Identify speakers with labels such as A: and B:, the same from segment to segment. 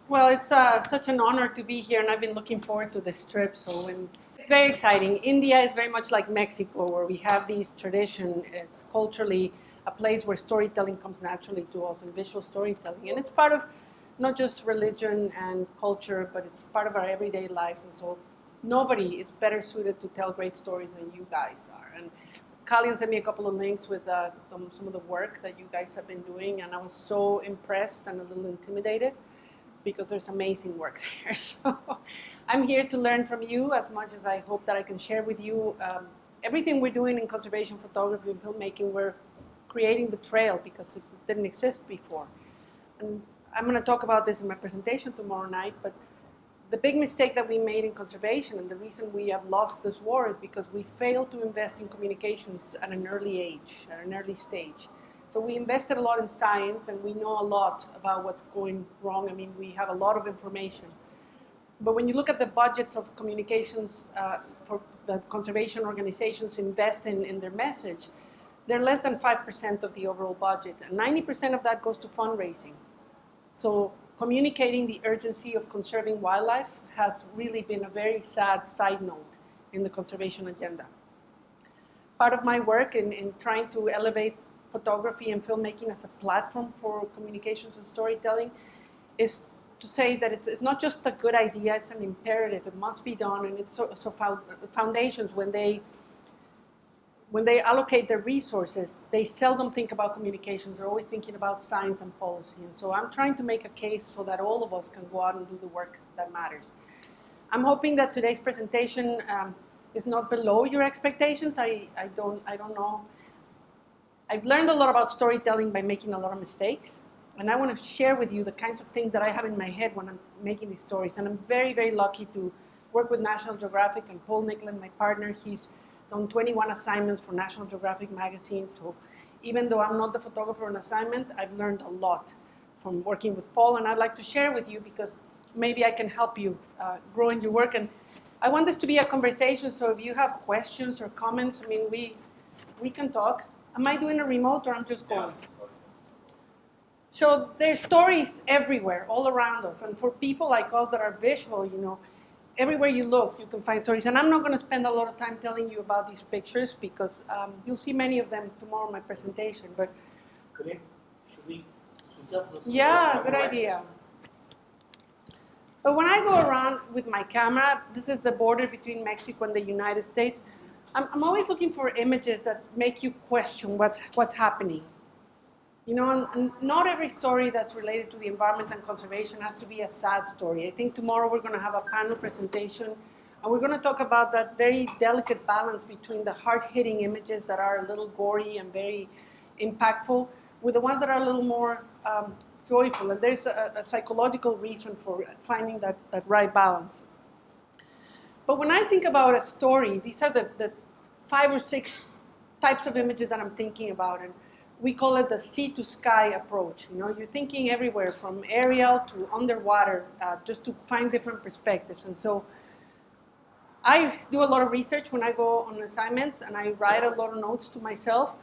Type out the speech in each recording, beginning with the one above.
A: Well, it's such an honor to be here, and I've been looking forward to this trip. It's very exciting. India is very much like Mexico, where we have these tradition. It's culturally a place where storytelling comes naturally to us, and visual storytelling. And it's part of not just religion and culture, but it's part of our everyday lives. And so nobody is better suited to tell great stories than you guys are. And Colleen sent me a couple of links with some of the work that you guys have been doing, and I was so impressed and a little intimidated, because there's amazing work there. So I'm here to learn from you as much as I hope that I can share with you everything we're doing in conservation photography and filmmaking. We're creating the trail because it didn't exist before. And I'm going to talk about this in my presentation tomorrow night, but the big mistake that we made in conservation, and the reason we have lost this war, is because we failed to invest in communications at an early age, at an early stage. So we invested a lot in science, and we know a lot about what's going wrong. I mean, we have a lot of information. But when you look at the budgets of communications for the conservation organizations invest in their message, they're less than 5% of the overall budget, and 90% of that goes to fundraising. So communicating the urgency of conserving wildlife has really been a very sad side note in the conservation agenda. Part of my work in trying to elevate photography and filmmaking as a platform for communications and storytelling is to say that it's not just a good idea, it's an imperative. It must be done, and it's foundations, when they allocate their resources, they seldom think about communications. They're always thinking about science and policy. And so I'm trying to make a case so that all of us can go out and do the work that matters. I'm hoping that today's presentation is not below your expectations. I don't know. I've learned a lot about storytelling by making a lot of mistakes, and I want to share with you the kinds of things that I have in my head when I'm making these stories. And I'm very, very lucky to work with National Geographic, and Paul Nicklin, my partner, he's done 21 assignments for National Geographic magazine. So even though I'm not the photographer on assignment, I've learned a lot from working with Paul, and I'd like to share with you because maybe I can help you grow in your work. And I want this to be a conversation, so if you have questions or comments, I mean, we can talk. Am I doing a remote, or I'm just going? So there's stories everywhere, all around us. And for people like us that are visual, you know, everywhere you look, you can find stories. And I'm not going to spend a lot of time telling you about these pictures because you'll see many of them tomorrow in my presentation. But
B: should we switch up?
A: Yeah, good idea. But when I go around with my camera, this is the border between Mexico and the United States. I'm always looking for images that make you question what's happening. You know, and not every story that's related to the environment and conservation has to be a sad story. I think tomorrow we're going to have a panel presentation, and we're going to talk about that very delicate balance between the hard-hitting images that are a little gory and very impactful with the ones that are a little more joyful. And there's a psychological reason for finding that right balance. But when I think about a story, these are the 5 or 6 types of images that I'm thinking about. And we call it the sea to sky approach. You know, you're thinking everywhere from aerial to underwater, just to find different perspectives. And so I do a lot of research when I go on assignments, and I write a lot of notes to myself.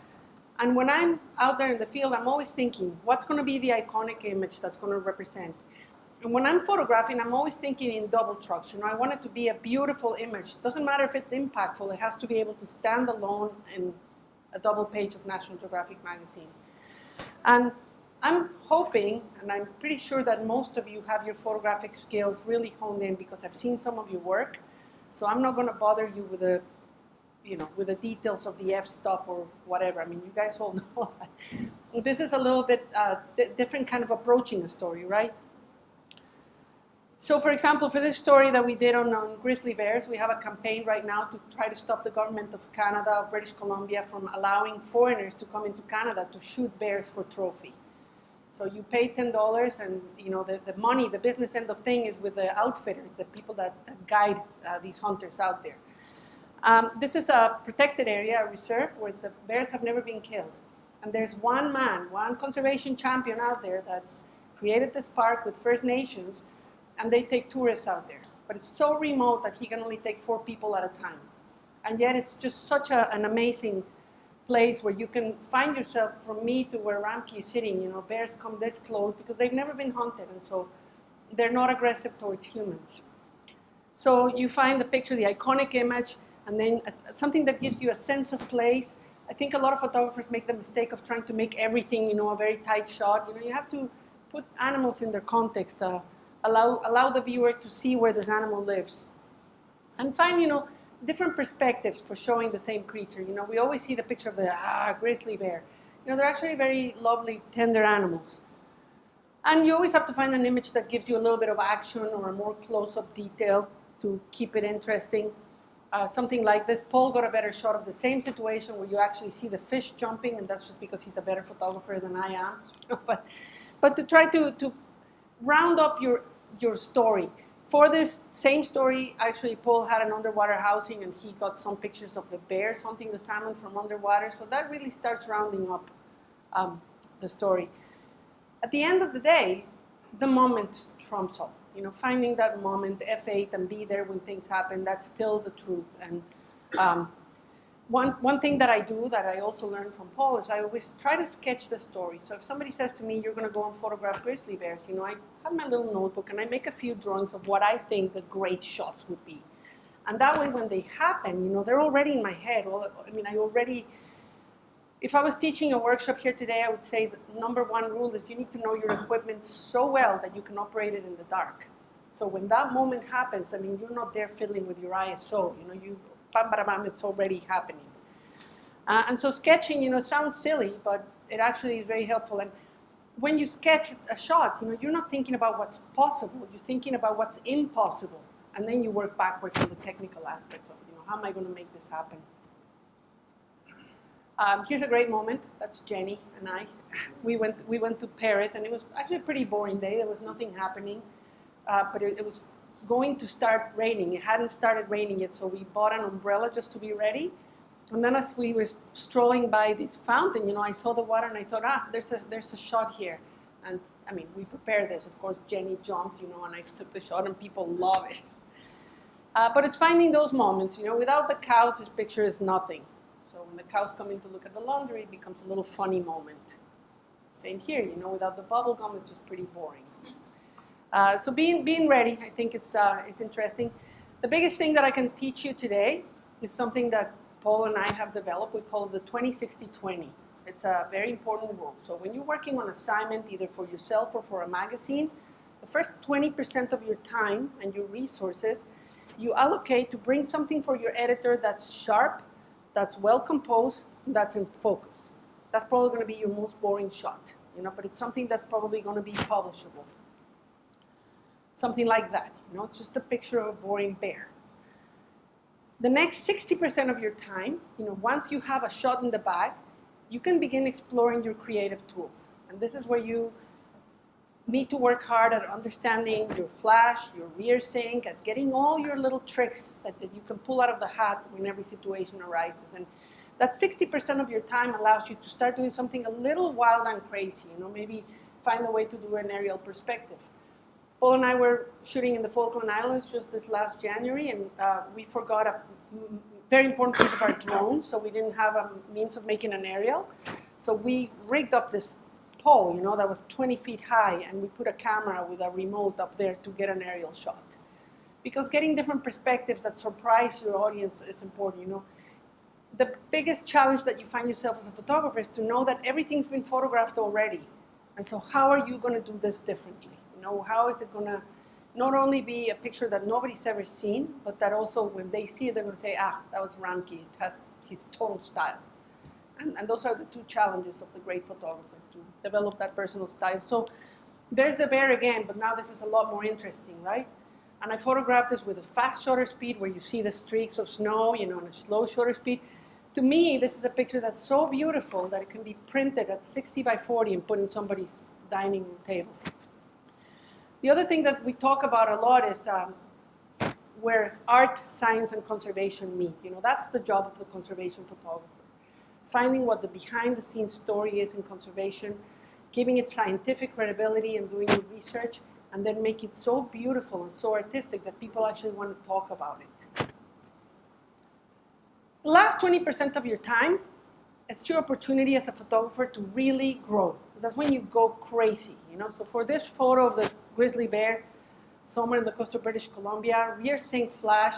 A: And when I'm out there in the field, I'm always thinking, what's going to be the iconic image that's going to represent? And when I'm photographing, I'm always thinking in double trucks. You know, I want it to be a beautiful image. Doesn't matter if it's impactful. It has to be able to stand alone in a double page of National Geographic magazine. And I'm hoping, and I'm pretty sure that most of you have your photographic skills really honed in, because I've seen some of your work. So I'm not going to bother you with the details of the f-stop or whatever. I mean, you guys all know that. This is a little bit different kind of approaching a story, right? So, for example, for this story that we did on grizzly bears, we have a campaign right now to try to stop the government of Canada, of British Columbia, from allowing foreigners to come into Canada to shoot bears for trophy. So you pay $10, and you know the money, the business end of thing is with the outfitters, the people that guide these hunters out there. This is a protected area, a reserve, where the bears have never been killed. And there's one man, one conservation champion out there that's created this park with First Nations, and they take tourists out there. But it's so remote that he can only take 4 people at a time. And yet it's just such an amazing place where you can find yourself, from me to where Ramki is sitting, you know, bears come this close because they've never been hunted. And so they're not aggressive towards humans. So you find the picture, the iconic image, and then something that gives you a sense of place. I think a lot of photographers make the mistake of trying to make everything, a very tight shot. You have to put animals in their context, allow the viewer to see where this animal lives. And find, different perspectives for showing the same creature. We always see the picture of the grizzly bear. They're actually very lovely, tender animals. And you always have to find an image that gives you a little bit of action or a more close-up detail to keep it interesting. Something like this. Paul got a better shot of the same situation where you actually see the fish jumping, and that's just because he's a better photographer than I am. But to try to round up your story. For this same story, actually, Paul had an underwater housing, and he got some pictures of the bears hunting the salmon from underwater. So that really starts rounding up the story. At the end of the day, the moment trumps all. Finding that moment, F8, and be there when things happen, that's still the truth. And one thing that I do that I also learned from Paul is I always try to sketch the story. So if somebody says to me, you're going to go and photograph grizzly bears, I have my little notebook and I make a few drawings of what I think the great shots would be. And that way when they happen, they're already in my head. If I was teaching a workshop here today, I would say the number one rule is you need to know your equipment so well that you can operate it in the dark. So when that moment happens, you're not there fiddling with your ISO. Bam, bam, bam, it's already happening. And so sketching, sounds silly, but it actually is very helpful. And when you sketch a shot, you're not thinking about what's possible. You're thinking about what's impossible. And then you work backwards on the technical aspects of, how am I going to make this happen? Here's a great moment. That's Jenny and I. We went to Paris, and it was actually a pretty boring day. There was nothing happening, but it was going to start raining. It hadn't started raining yet, so we bought an umbrella just to be ready. And then as we were strolling by this fountain, I saw the water, and I thought, there's a shot here. And we prepared this. Of course, Jenny jumped, and I took the shot, and people love it. But it's finding those moments. Without the cows, this picture is nothing. When the cows come in to look at the laundry, it becomes a little funny moment. Same here, without the bubble gum, it's just pretty boring. So being ready, I think is interesting. The biggest thing that I can teach you today is something that Paul and I have developed. We call it the 20-60-20. It's a very important rule. So when you're working on assignment, either for yourself or for a magazine, the first 20% of your time and your resources, you allocate to bring something for your editor that's sharp, that's well composed, that's in focus. That's probably going to be your most boring shot, but it's something that's probably going to be publishable. Something like that, it's just a picture of a boring bear. The next 60% of your time, once you have a shot in the bag, you can begin exploring your creative tools. And this is where you need to work hard at understanding your flash, your rear sync, at getting all your little tricks that you can pull out of the hat when every situation arises. And that 60% of your time allows you to start doing something a little wild and crazy, maybe find a way to do an aerial perspective. Paul and I were shooting in the Falkland Islands just this last January, and we forgot a very important piece of our drone, so we didn't have a means of making an aerial. So we rigged up this pole, that was 20 feet high, and we put a camera with a remote up there to get an aerial shot. Because getting different perspectives that surprise your audience is important, The biggest challenge that you find yourself as a photographer is to know that everything's been photographed already. And so how are you going to do this differently? How is it going to not only be a picture that nobody's ever seen, but that also when they see it, they're going to say, that was Ranke, it has his total style. And those are the two challenges of the great photographers, to develop that personal style. So there's the bear again, but now this is a lot more interesting, right? And I photographed this with a fast shutter speed where you see the streaks of snow, and a slow shutter speed. To me, this is a picture that's so beautiful that it can be printed at 60 by 40 and put in somebody's dining room table. The other thing that we talk about a lot is where art, science, and conservation meet. That's the job of the conservation photographer. Finding what the behind-the-scenes story is in conservation, giving it scientific credibility and doing your research, and then make it so beautiful and so artistic that people actually want to talk about it. The last 20% of your time is your opportunity as a photographer to really grow. That's when you go crazy, So for this photo of this grizzly bear, somewhere in the coast of British Columbia, rear sync flash,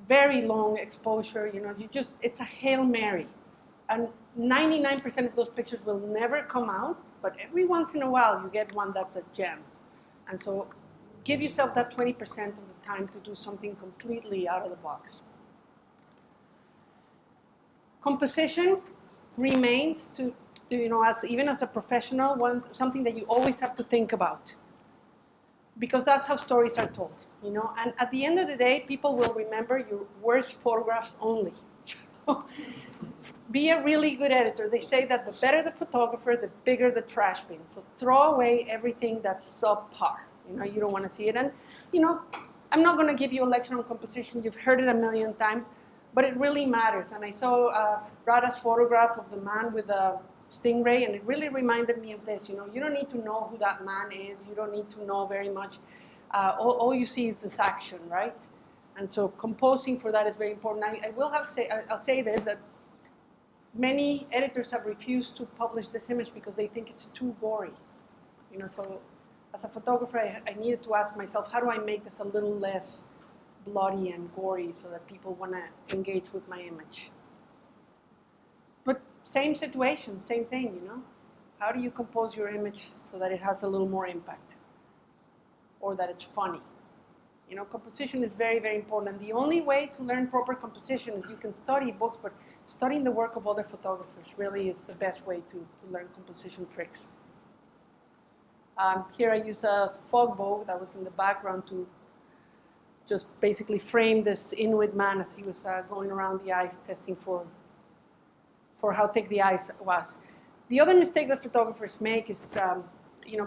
A: very long exposure, it's a Hail Mary. And 99% of those pictures will never come out, but every once in a while you get one that's a gem. And so give yourself that 20% of the time to do something completely out of the box. Composition remains even as a professional, something that you always have to think about. Because that's how stories are told, And at the end of the day, people will remember your worst photographs only. Be a really good editor. They say that the better the photographer, the bigger the trash bin. So throw away everything that's subpar. You don't want to see it. And, I'm not going to give you a lecture on composition. You've heard it a million times, but it really matters. And I saw Rada's photograph of the man with the stingray, and it really reminded me of this. You don't need to know who that man is. You don't need to know very much. All you see is this action, right? And so composing for that is very important. I'll say this, that many editors have refused to publish this image because they think it's too gory. So as a photographer, I needed to ask myself, how do I make this a little less bloody and gory so that people want to engage with my image? But same situation, same thing, How do you compose your image so that it has a little more impact? Or that it's funny? Composition is very, very important. And the only way to learn proper composition is you can study books, but studying the work of other photographers really is the best way to learn composition tricks. Here I use a fog bow that was in the background to just basically frame this Inuit man as he was going around the ice testing for how thick the ice was. The other mistake that photographers make is,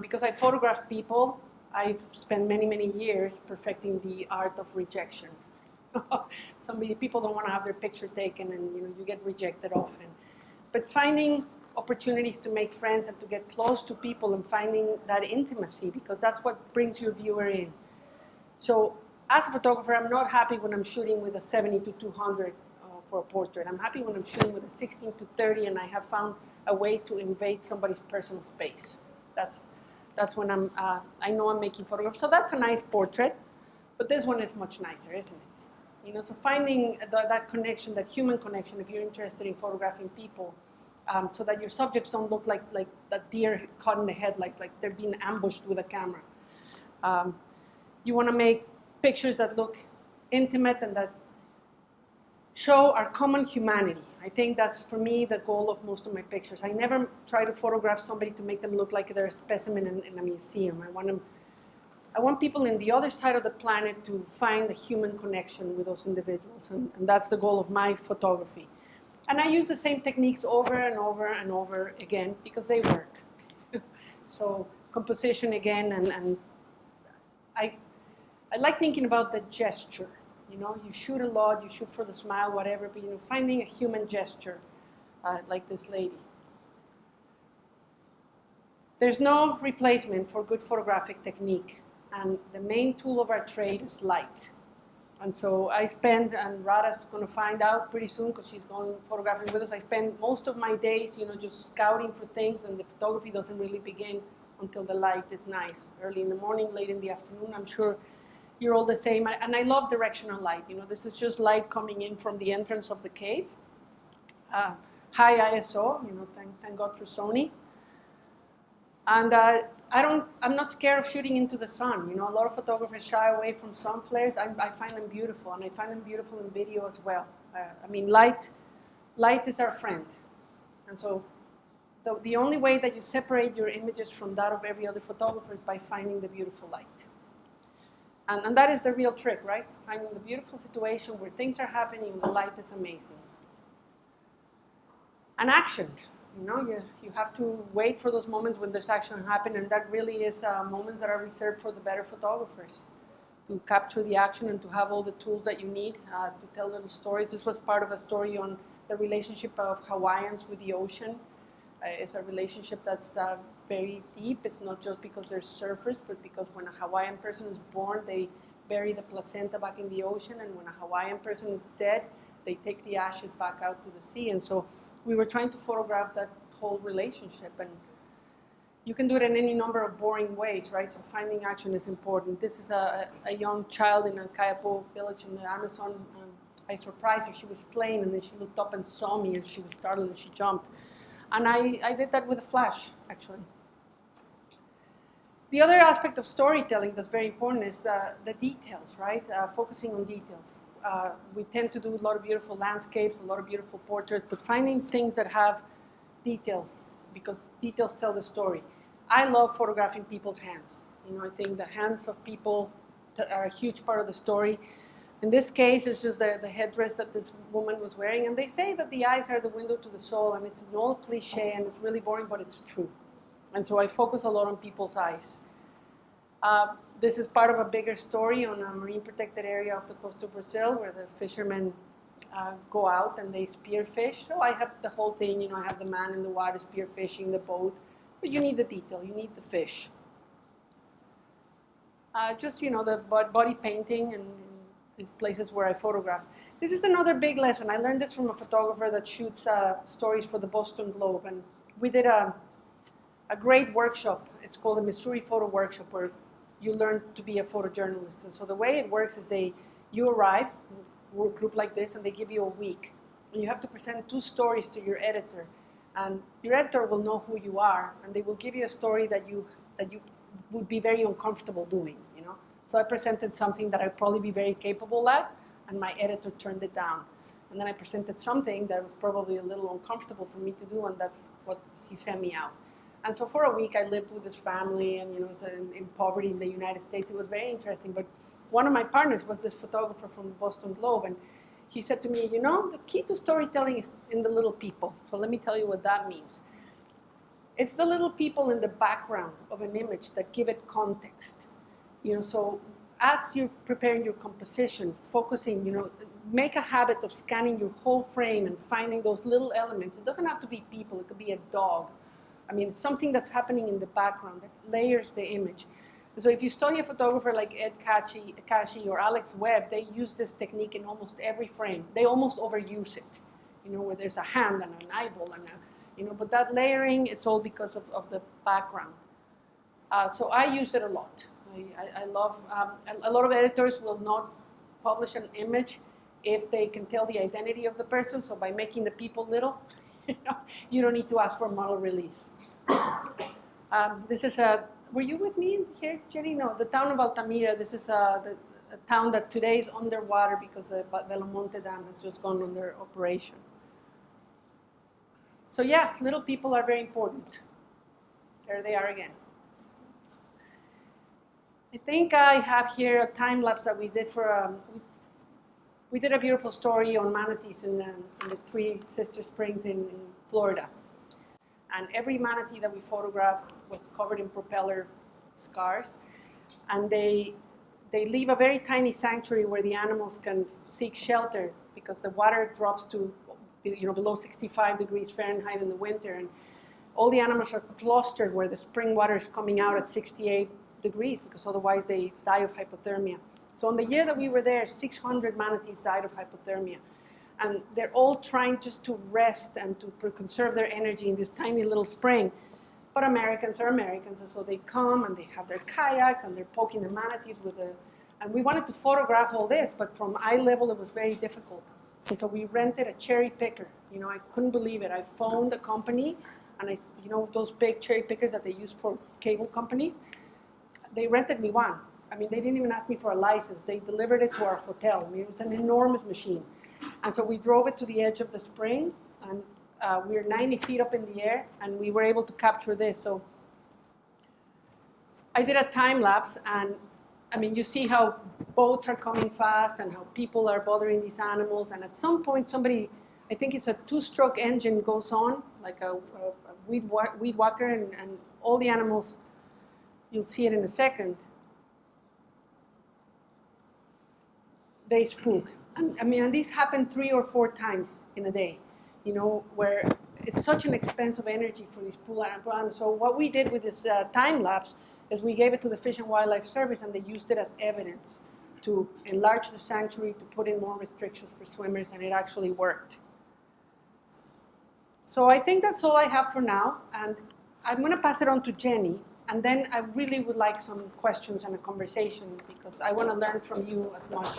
A: because I photograph people, I've spent many, many years perfecting the art of rejection. People don't want to have their picture taken, and you get rejected often. But finding opportunities to make friends and to get close to people and finding that intimacy, because that's what brings your viewer in. So as a photographer, I'm not happy when I'm shooting with a 70-200 for a portrait. I'm happy when I'm shooting with a 16-30 and I have found a way to invade somebody's personal space. That's when I know I'm making photographs. So that's a nice portrait, but this one is much nicer, isn't it? So finding that connection, that human connection, if you're interested in photographing people, so that your subjects don't look like that deer caught in the head, like they're being ambushed with a camera. You want to make pictures that look intimate and that show our common humanity. I think that's, for me, the goal of most of my pictures. I never try to photograph somebody to make them look like they're a specimen in a museum. I want people in the other side of the planet to find a human connection with those individuals, and that's the goal of my photography. And I use the same techniques over and over and over again because they work. So composition again, and I like thinking about the gesture. You shoot a lot, you shoot for the smile, whatever, but finding a human gesture like this lady. There's no replacement for good photographic technique, and the main tool of our trade is light. And so I spend, and Rada's going to find out pretty soon because she's going photographing with us, I spend most of my days, just scouting for things, and the photography doesn't really begin until the light is nice. Early in the morning, late in the afternoon, I'm sure you're all the same. And I love directional light. This is just light coming in from the entrance of the cave. High ISO, thank God for Sony. And I'm not scared of shooting into the sun. A lot of photographers shy away from sun flares. I find them beautiful, and I find them beautiful in video as well. Light is our friend. And so the only way that you separate your images from that of every other photographer is by finding the beautiful light. And that is the real trick, right? Finding the beautiful situation where things are happening and the light is amazing. And action. You have to wait for those moments when there's action happen, and that really is moments that are reserved for the better photographers, to capture the action and to have all the tools that you need to tell little stories. This was part of a story on the relationship of Hawaiians with the ocean. It's a relationship that's very deep. It's not just because they're surfers, but because when a Hawaiian person is born, they bury the placenta back in the ocean, and when a Hawaiian person is dead, they take the ashes back out to the sea. And so we were trying to photograph that whole relationship. And You can do it in any number of boring ways, right? So finding action is important. This is a young child in a Kayapo village in the Amazon. I surprised her. She was playing, and then she looked up and saw me, and she was startled, and she jumped. And I did that with a flash, actually. The other aspect of storytelling that's very important is the details, right? Focusing on details. We tend to do a lot of beautiful landscapes, a lot of beautiful portraits, but finding things that have details, because details tell the story. I love photographing people's hands. You know, I think the hands of people are a huge part of the story. In this case, it's just the headdress that this woman was wearing, and they say that the eyes are the window to the soul, and it's an old cliche, and it's really boring, but it's true. And so I focus a lot on people's eyes. This is part of a bigger story on a marine protected area off the coast of Brazil, where the fishermen go out and they spearfish. So I have the whole thing, you know, I have the man in the water spearfishing the boat, but you need the detail, you need the fish. Just, you know, the body painting and these places where I photograph. This is another big lesson. I learned this from a photographer that shoots stories for the Boston Globe, and we did a great workshop. It's called the Missouri Photo Workshop, where you learn to be a photojournalist. And so the way it works is you arrive, a group like this, and they give you a week. And you have to present 2 stories to your editor. And your editor will know who you are, and they will give you a story that you would be very uncomfortable doing, you know. So I presented something that I'd probably be very capable at, and my editor turned it down. And then I presented something that was probably a little uncomfortable for me to do, and that's what he sent me out. And so for a week, I lived with this family, and, you know, in poverty in the United States. It was very interesting. But one of my partners was this photographer from the Boston Globe, and he said to me, you know, the key to storytelling is in the little people. So let me tell you what that means. It's the little people in the background of an image that give it context. You know, so as you're preparing your composition, focusing, you know, make a habit of scanning your whole frame and finding those little elements. It doesn't have to be people. It could be a dog. I mean, it's something that's happening in the background that layers the image. So if you study a photographer like Ed Kashi or Alex Webb, they use this technique in almost every frame. They almost overuse it, you know, where there's a hand and an eyeball and you know, but that layering, it's all because of the background. So I use it a lot. I love, a lot of editors will not publish an image if they can tell the identity of the person. So by making the people little, you don't need to ask for a model release. This is were you with me here, Jenny? No, the town of Altamira. This is a town that today is underwater because the Velomonte Dam has just gone under operation. So yeah, little people are very important. There they are again. I think I have here a time lapse that we did for we did a beautiful story on manatees in the Three Sister Springs in Florida. And every manatee that we photographed was covered in propeller scars. And they leave a very tiny sanctuary where the animals can seek shelter because the water drops to, you know, below 65 degrees Fahrenheit in the winter. And all the animals are clustered where the spring water is coming out at 68 degrees because otherwise they die of hypothermia. So in the year that we were there, 600 manatees died of hypothermia. And they're all trying just to rest and to conserve their energy in this tiny little spring. But Americans are Americans, and so they come and they have their kayaks and they're poking the manatees with and we wanted to photograph all this, but from eye level it was very difficult. And so we rented a cherry picker. You know, I couldn't believe it. I phoned the company, and you know, those big cherry pickers that they use for cable companies, they rented me one. I mean, they didn't even ask me for a license. They delivered it to our hotel. I mean, it was an enormous machine. And so we drove it to the edge of the spring, and we were 90 feet up in the air, and we were able to capture this. So I did a time lapse, and I mean, you see how boats are coming fast and how people are bothering these animals. And at some point, somebody, I think it's a 2-stroke engine goes on, like a weed whacker, and all the animals, you'll see it in a second, they spook. And, I mean, and these happen 3 or 4 times in a day, you know, where it's such an expense of energy for these pool animals. So what we did with this time lapse is we gave it to the Fish and Wildlife Service, and they used it as evidence to enlarge the sanctuary, to put in more restrictions for swimmers, and it actually worked. So I think that's all I have for now. And I'm going to pass it on to Jenny, and then I really would like some questions and a conversation because I want to learn from you as much.